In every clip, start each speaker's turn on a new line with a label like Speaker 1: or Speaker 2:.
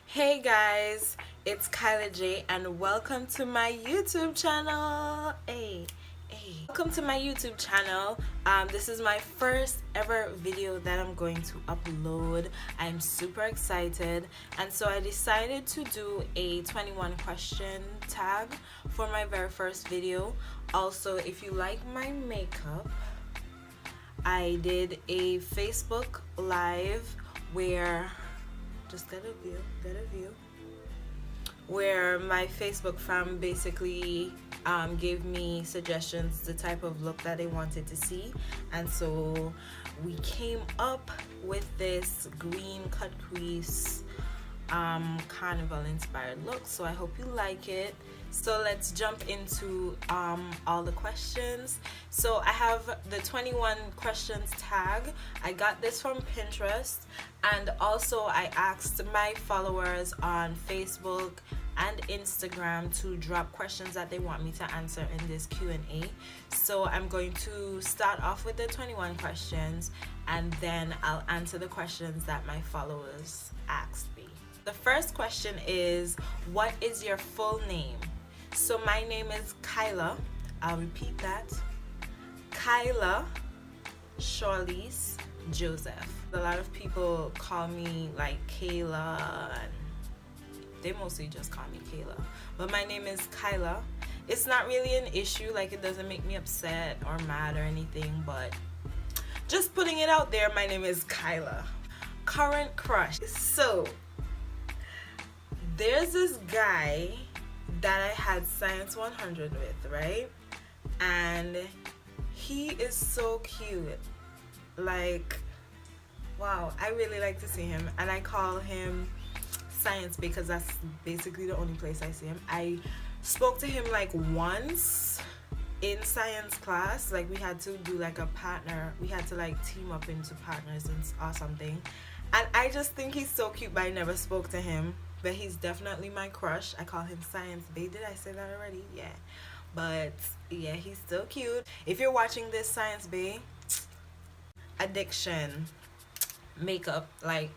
Speaker 1: Hey guys, it's Kyla Jay and welcome to my YouTube channel. Welcome to my YouTube channel. This is my first ever video that I'm going to upload. I'm super excited, and so I decided to do a 21 question tag for my very first video. Also, if you like my makeup, I did a Facebook live where just get a view where my Facebook fam basically gave me suggestions, the type of look that they wanted to see, and so we came up with this green cut crease carnival inspired look. So I hope you like it. So let's jump into all the questions. So I have the 21 questions tag. I got this from Pinterest, and also I asked my followers on Facebook and Instagram to drop questions that they want me to answer in this Q&A. So I'm going to start off with the 21 questions, and then I'll answer the questions that my followers asked me. The first question is, what is your full name? So my name is Kyla. I'll repeat that. Kyla Charlize Joseph. A lot of people call me like Kayla, and they mostly just call me Kayla. But my name is Kyla. It's not really an issue, like it doesn't make me upset or mad or anything, but just putting it out there, my name is Kyla. Current crush. So there's this guy that I had Science 100 with, right? And he is so cute. Like, wow, I really like to see him, and I call him Science because that's basically the only place I see him. I spoke to him like once in science class. Like we had to do like a partner, we had to like team up into partners or something, and I just think he's so cute, but I never spoke to him. But he's definitely my crush. I call him Science Bay. Did I say that already? Yeah. But yeah, he's still cute. If you're watching this, Science Bay, addiction, makeup, like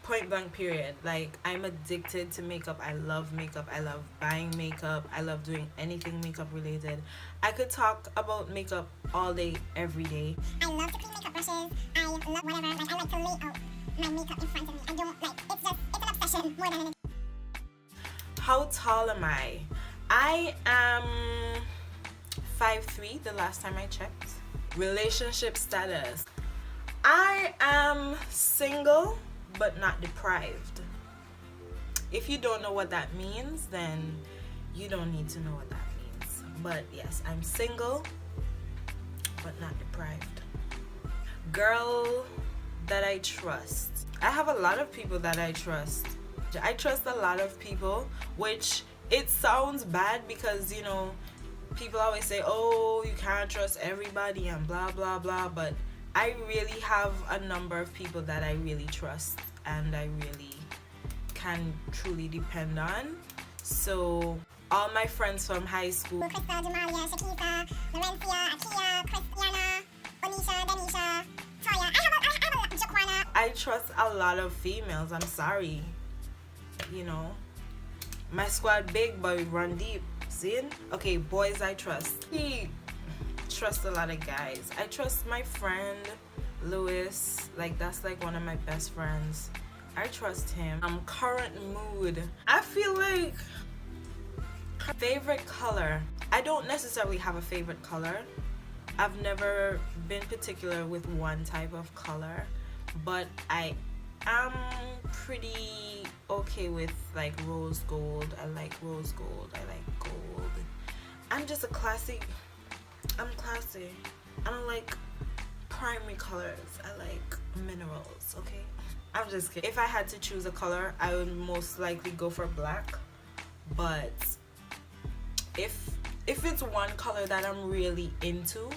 Speaker 1: point blank period. Like, I'm addicted to makeup. I love makeup. I love buying makeup. I love doing anything makeup related. I could talk about makeup all day, every day.
Speaker 2: I love to clean makeup brushes. I love whatever. Like, I like to lay out my makeup in front of me. I don't like, it's an obsession more than anything.
Speaker 1: How tall am I? I am 5'3" the last time I checked. Relationship status. I am single but not deprived. If you don't know what that means, then you don't need to know what that means. But yes, I'm single but not deprived. Girl that I trust. I have a lot of people that I trust. I trust a lot of people, which it sounds bad because, you know, people always say, oh, you can't trust everybody and blah blah blah, but I really have a number of people that I really trust and I really can truly depend on. So all my friends from high school,
Speaker 2: Krista, Jamalia, Shakisa, Laurencia, Akia, Christiana, Onisha, Denisha, Toya. I have a Jaquana.
Speaker 1: I trust a lot of females. I'm sorry, you know, my squad big but we run deep. See? Okay, boys I trust. He trust a lot of guys. I trust my friend Lewis, like that's like one of my best friends. I trust him. Current mood. I feel like favorite color. I don't necessarily have a favorite color. I've never been particular with one type of color, but I am pretty okay with like rose gold. I like rose gold. I like gold. I'm just a classic. I'm classy. I don't like primary colors. I like minerals, okay? I'm just kidding. If I had to choose a color, I would most likely go for black. But if it's one color that I'm really into,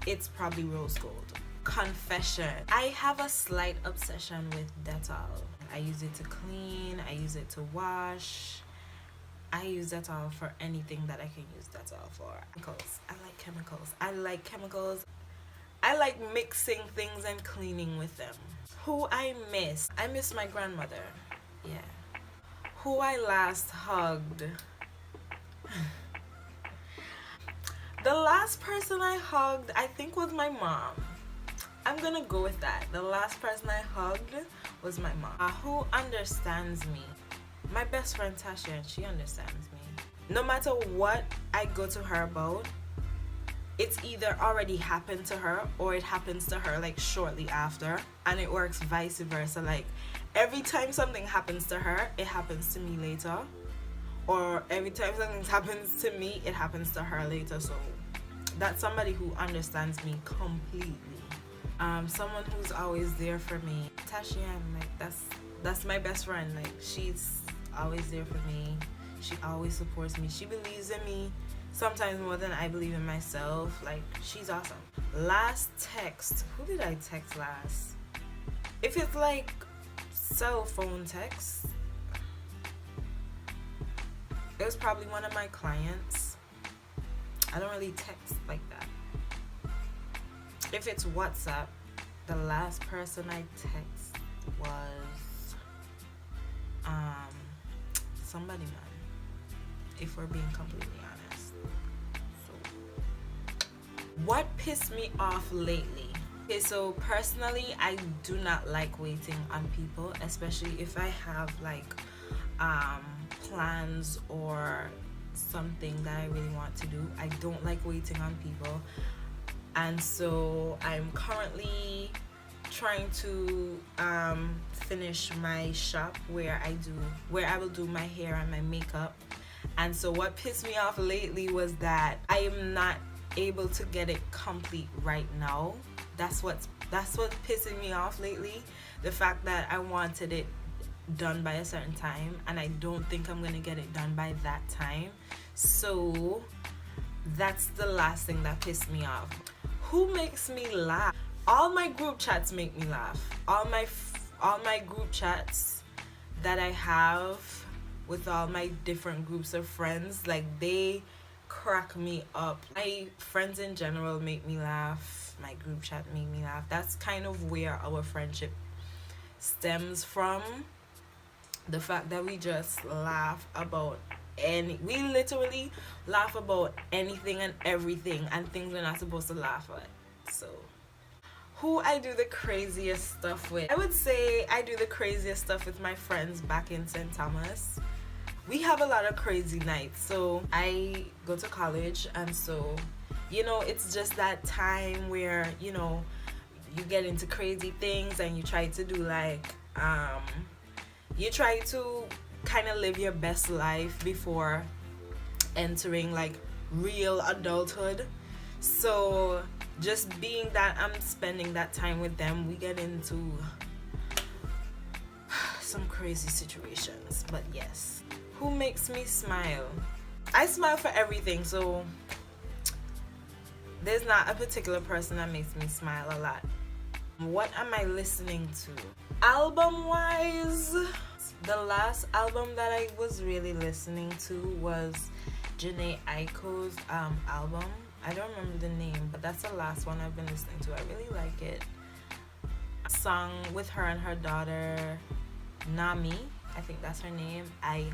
Speaker 1: it's probably rose gold. Confession. I have a slight obsession with Dettol. I use it to clean, I use it to wash. I use Dettol for anything that I can use Dettol for. Chemicals. I like chemicals. I like chemicals. I like mixing things and cleaning with them. Who I miss? I miss my grandmother. Yeah. Who I last hugged? The last person I hugged, I think, was my mom. I'm gonna go with that. The last person I hugged was my mom. Who understands me? My best friend Tasha, and she understands me. No matter what I go to her about, it's either already happened to her or it happens to her like shortly after, and it works vice versa. Like every time something happens to her, it happens to me later, or every time something happens to me, it happens to her later. So that's somebody who understands me completely. Someone who's always there for me. Tashian, like that's my best friend. Like she's always there for me. She always supports me. She believes in me sometimes more than I believe in myself. Like she's awesome. Last text. Who did I text last? If it's like cell phone text, it was probably one of my clients. I don't really text like that. If it's WhatsApp, the last person I text was somebody, man. If we're being completely honest. So, what pissed me off lately? Okay, so personally, I do not like waiting on people, especially if I have like plans or something that I really want to do. I don't like waiting on people. And so I'm currently trying to finish my shop where I will do my hair and my makeup. And so what pissed me off lately was that I am not able to get it complete right now. That's what's pissing me off lately. The fact that I wanted it done by a certain time and I don't think I'm gonna get it done by that time. So that's the last thing that pissed me off. Who makes me laugh? All my group chats make me laugh. All my group chats that I have with all my different groups of friends, like they crack me up. My friends in general make me laugh. My group chat make me laugh. That's kind of where our friendship stems from. The fact that we just laugh about we literally laugh about anything and everything and things we're not supposed to laugh at. So who I do the craziest stuff with? I would say I do the craziest stuff with my friends back in St. Thomas. We have a lot of crazy nights. So I go to college, and so it's just that time where you get into crazy things and you try to do like you try to kind of live your best life before entering like real adulthood. So just being that I'm spending that time with them, we get into some crazy situations. But yes, who makes me smile? I smile for everything, so there's not a particular person that makes me smile a lot. What am I listening to? Album wise, the last album that I was really listening to was Janae Aiko's album. I don't remember the name, but that's the last one I've been listening to. I really like it. A song with her and her daughter, Nami. I think that's her name. I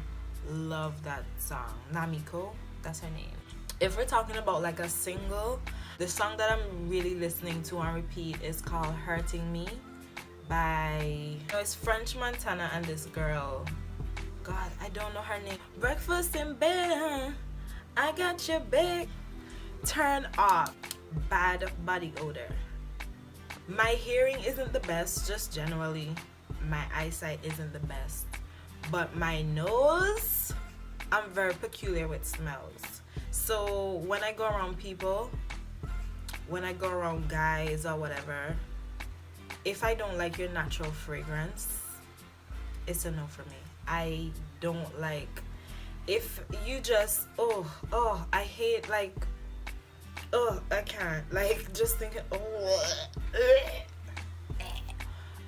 Speaker 1: love that song. Namiko, that's her name. If we're talking about like a single, the song that I'm really listening to on repeat is called Hurting Me by it's French Montana and this girl. God, I don't know her name. Breakfast in bed, I got your back. Turn off. Bad body odor. My hearing isn't the best, just generally. My eyesight isn't the best. But my nose, I'm very peculiar with smells. So when I go around people, when I go around guys or whatever, if I don't like your natural fragrance, it's a no for me. I don't like, if you just, I hate like, I can't, like just thinking,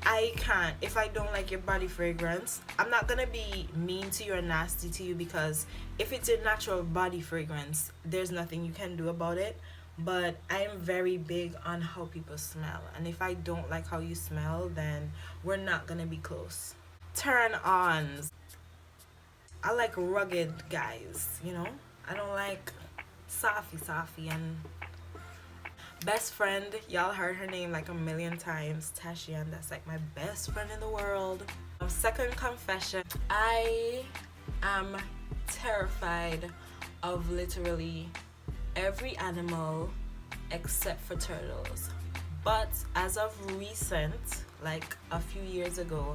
Speaker 1: I can't. If I don't like your body fragrance, I'm not gonna be mean to you or nasty to you, because if it's your natural body fragrance, there's nothing you can do about it. but I am very big on how people smell. And if I don't like how you smell, then we're not gonna be close. Turn ons. I like rugged guys, you know? I don't like Safi and best friend. Y'all heard her name like a million times. Tashian, that's like my best friend in the world. Second confession. I am terrified of literally every animal except for turtles. But as of recent, like a few years ago,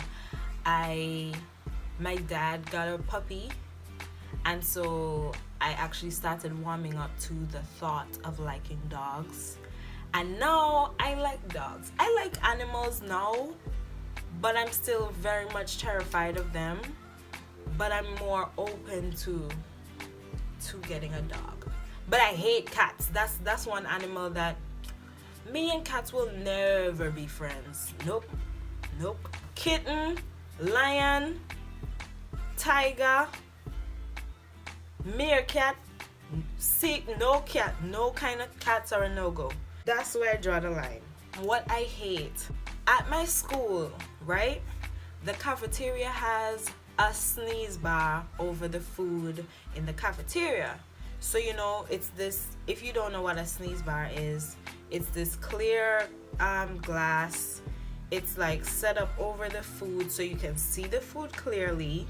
Speaker 1: my dad got a puppy, and so I actually started warming up to the thought of liking dogs. And now I like dogs. I like animals now, but I'm still very much terrified of them. But I'm more open to getting a dog. But I hate cats. That's one animal that me and cats will never be friends. Nope. Kitten, lion, tiger, meerkat. See, no cat. No kind of cats are a no-go. That's where I draw the line. What I hate at my school, right? The cafeteria has a sneeze bar over the food in the cafeteria. So you know, it's this, if you don't know what a sneeze bar is, it's this clear glass. It's like set up over the food so you can see the food clearly.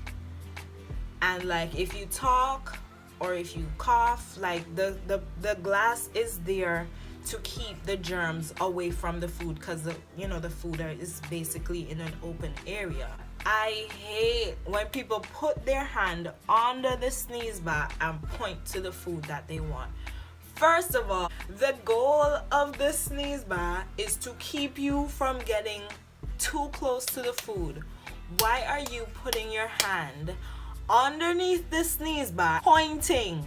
Speaker 1: And like if you talk or if you cough, like the glass is there to keep the germs away from the food, because the food is basically in an open area. I hate when people put their hand under the sneeze bar and point to the food that they want. First of all, the goal of the sneeze bar is to keep you from getting too close to the food. Why are you putting your hand underneath the sneeze bar pointing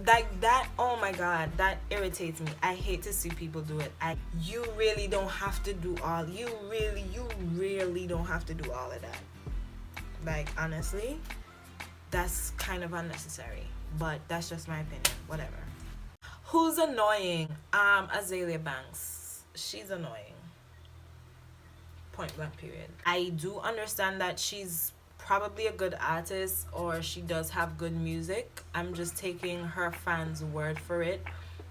Speaker 1: like that? Oh my god, that irritates me. I hate to see people do it. You really don't have to do all you really don't have to do all of that. Like honestly, that's kind of unnecessary, but that's just my opinion. Whatever. Who's annoying? Azalea Banks. She's annoying. Point blank period. I do understand that she's probably a good artist, or she does have good music. I'm just taking her fans' word for it,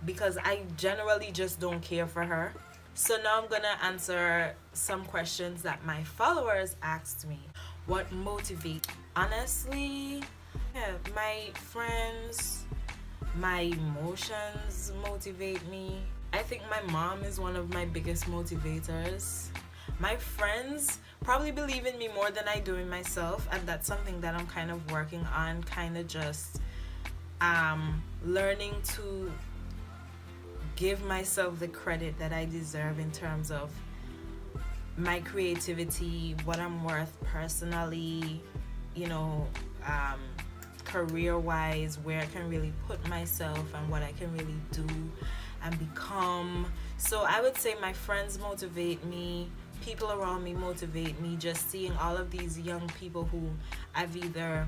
Speaker 1: because I generally just don't care for her. So now I'm gonna answer some questions that my followers asked me. What motivates? Honestly, yeah, my friends, my emotions motivate me. I think my mom is one of my biggest motivators. My friends probably believe in me more than I do in myself, and that's something that I'm kind of working on, kind of just learning to give myself the credit that I deserve in terms of my creativity, what I'm worth personally, career-wise, where I can really put myself and what I can really do and become. So I would say my friends motivate me. People around me motivate me. Just seeing all of these young people who I've either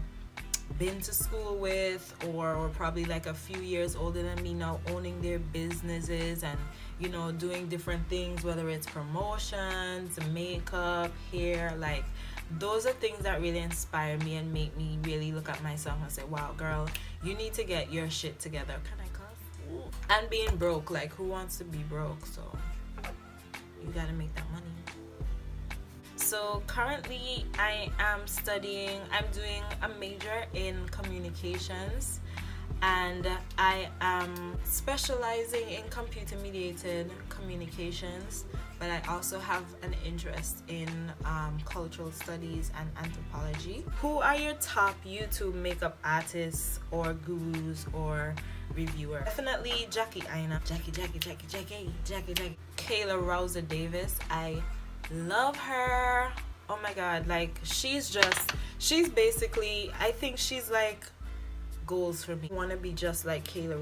Speaker 1: been to school with or probably like a few years older than me now, owning their businesses and doing different things, whether it's promotions, makeup, hair, like those are things that really inspire me and make me really look at myself and say, wow girl, you need to get your shit together. Can I cuss? And being broke, like who wants to be broke? So you gotta make that money. So currently I'm doing a major in communications, and I am specializing in computer mediated communications, but I also have an interest in cultural studies and anthropology. Who are your top YouTube makeup artists or gurus or reviewer? Definitely Jackie Aina. Jackie. Kyla Davis. I love her. Oh my god, like she's basically, I think she's like goals for me. I want to be just like Kyla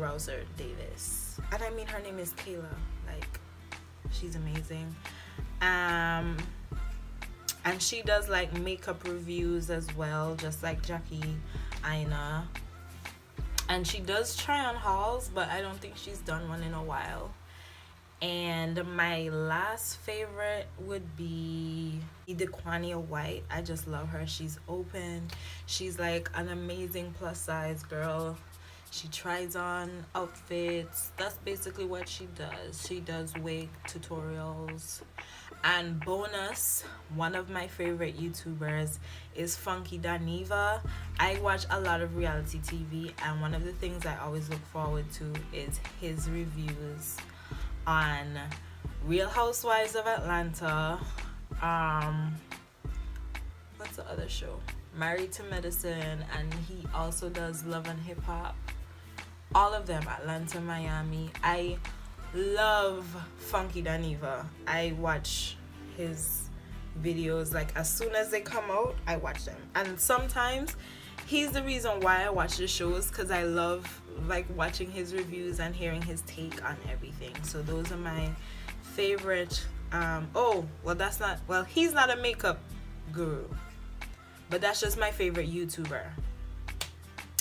Speaker 1: Davis, and I mean her name is Kyla. Like she's amazing. And she does like makeup reviews as well, just like Jackie Aina. and she does try on hauls, but I don't think she's done one in a while. And my last favorite would be Dequania White. I just love her. She's open. She's like an amazing plus size girl. She tries on outfits. That's basically what she does. She does wig tutorials. And bonus, one of my favorite YouTubers is Funky Daniva. I watch a lot of reality TV, and one of the things I always look forward to is his reviews on Real Housewives of Atlanta. What's the other show? Married to Medicine, and he also does Love and Hip Hop. All of them, Atlanta, Miami. I love Funky Daniva. I watch his videos like as soon as they come out. I watch them, and sometimes he's the reason why I watch the shows, because I love like watching his reviews and hearing his take on everything. So those are my favorite. He's not a makeup guru, but that's just my favorite YouTuber.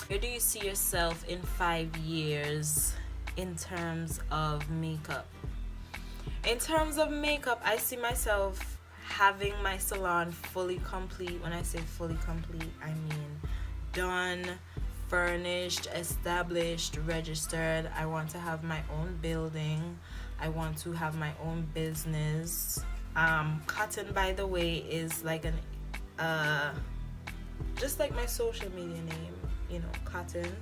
Speaker 1: Where do you see yourself in 5 years in terms of makeup? In terms of makeup, I see myself having my salon fully complete. When I say fully complete, I mean done, furnished, established, registered. I want to have my own building. I want to have my own business. Cotton, by the way, is like just like my social media name, Cotton.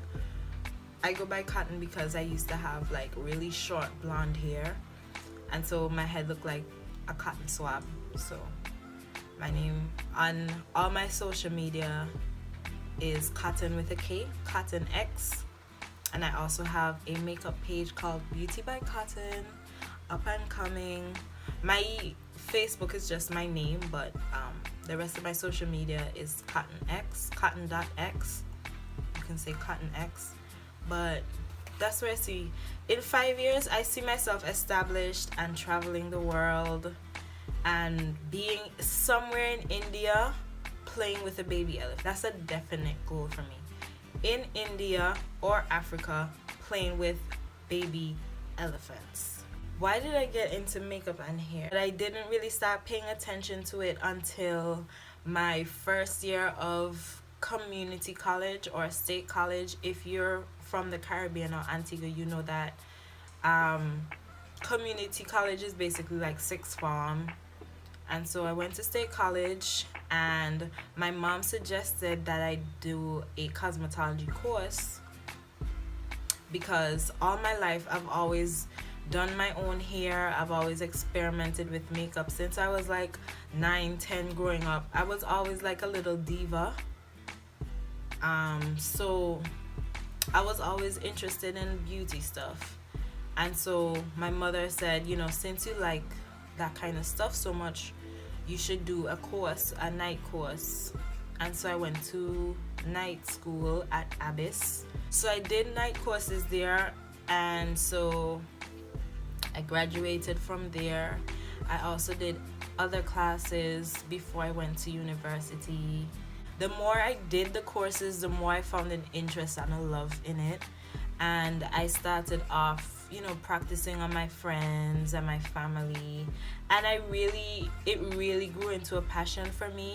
Speaker 1: I go by Cotton because I used to have like really short blonde hair, and so my head looked like a cotton swab. So my name on all my social media is Cotton with a K, Cotton X. And I also have a makeup page called Beauty by Cotton, up and coming. My Facebook is just my name, but the rest of my social media is Cotton X, cotton.x. You can say Cotton X. But that's where I see. In 5 years, I see myself established and traveling the world and being somewhere in India playing with a baby elephant. That's a definite goal for me. In India or Africa, playing with baby elephants. Why did I get into makeup and hair? But I didn't really start paying attention to it until my first year of community college or state college. If you're from the Caribbean or Antigua, you know that community college is basically like sixth form. And so I went to state college, and my mom suggested that I do a cosmetology course because all my life I've always done my own hair. I've always experimented with makeup since I was like 9, 10 growing up. I was always like a little diva. So I was always interested in beauty stuff. And so my mother said, since you like that kind of stuff so much, you should do a course, a night course. And so I went to night school at Abyss. So I did night courses there, and so I graduated from there. I also did other classes before I went to university. The more I did the courses, the more I found an interest and a love in it. And I started off, practicing on my friends and my family. And it really grew into a passion for me.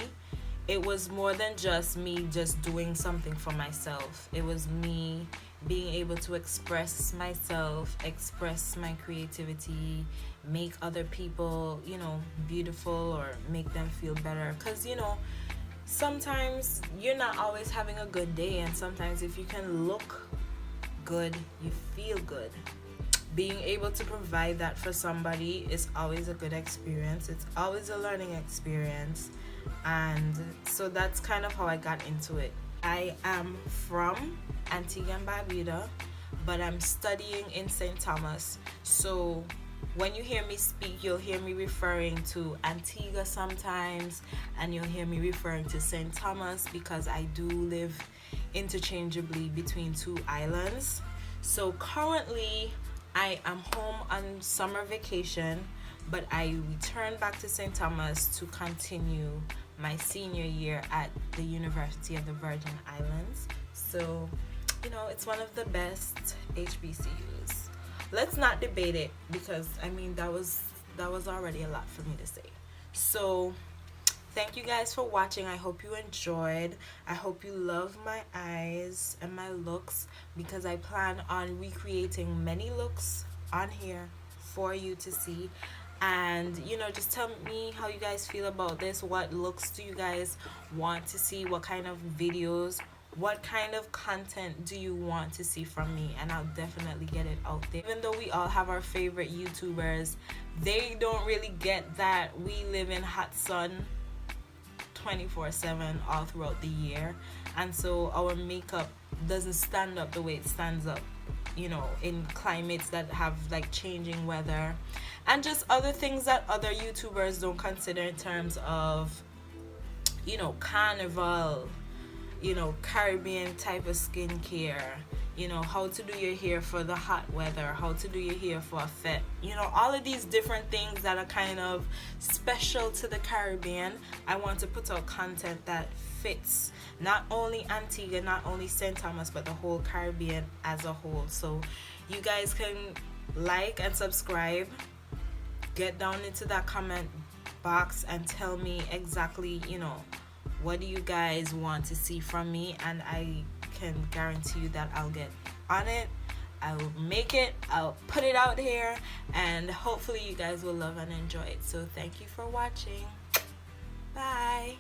Speaker 1: It was more than just me just doing something for myself. It was me being able to express myself, express my creativity, make other people, beautiful, or make them feel better. Because, sometimes you're not always having a good day, and sometimes if you can look good, you feel good. Being able to provide that for somebody is always a good experience. It's always a learning experience. And so that's kind of how I got into it. I am from Antigua and Barbuda, but I'm studying in St. Thomas. So when you hear me speak, you'll hear me referring to Antigua sometimes, and you'll hear me referring to St. Thomas because I do live interchangeably between two islands. So currently I am home on summer vacation, but I returned back to St. Thomas to continue my senior year at the University of the Virgin Islands. So you know, it's one of the best HBCUs. Let's not debate it, because I mean that was already a lot for me to say. So thank you guys for watching. I hope you enjoyed. I hope you love my eyes and my looks, because I plan on recreating many looks on here for you to see. And you know, just tell me how you guys feel about this. What looks do you guys want to see? What kind of videos, what kind of content do you want to see from me? And I'll definitely get it out there. Even though we all have our favorite YouTubers, they don't really get that we live in hot sun 24/7 all throughout the year, and so our makeup doesn't stand up the way it stands up, you know, in climates that have like changing weather and just other things that other YouTubers don't consider in terms of, you know, carnival, you know, Caribbean type of skincare, you know, how to do your hair for the hot weather, how to do your hair for a fete, you know, all of these different things that are kind of special to the Caribbean. I want to put out content that fits not only Antigua, not only St. Thomas, but the whole Caribbean as a whole. So you guys can like and subscribe, get down into that comment box and tell me exactly, you know, what do you guys want to see from me, and I can guarantee you that I'll get on it, I'll make it, I'll put it out here, and hopefully you guys will love and enjoy it. So thank you for watching. Bye.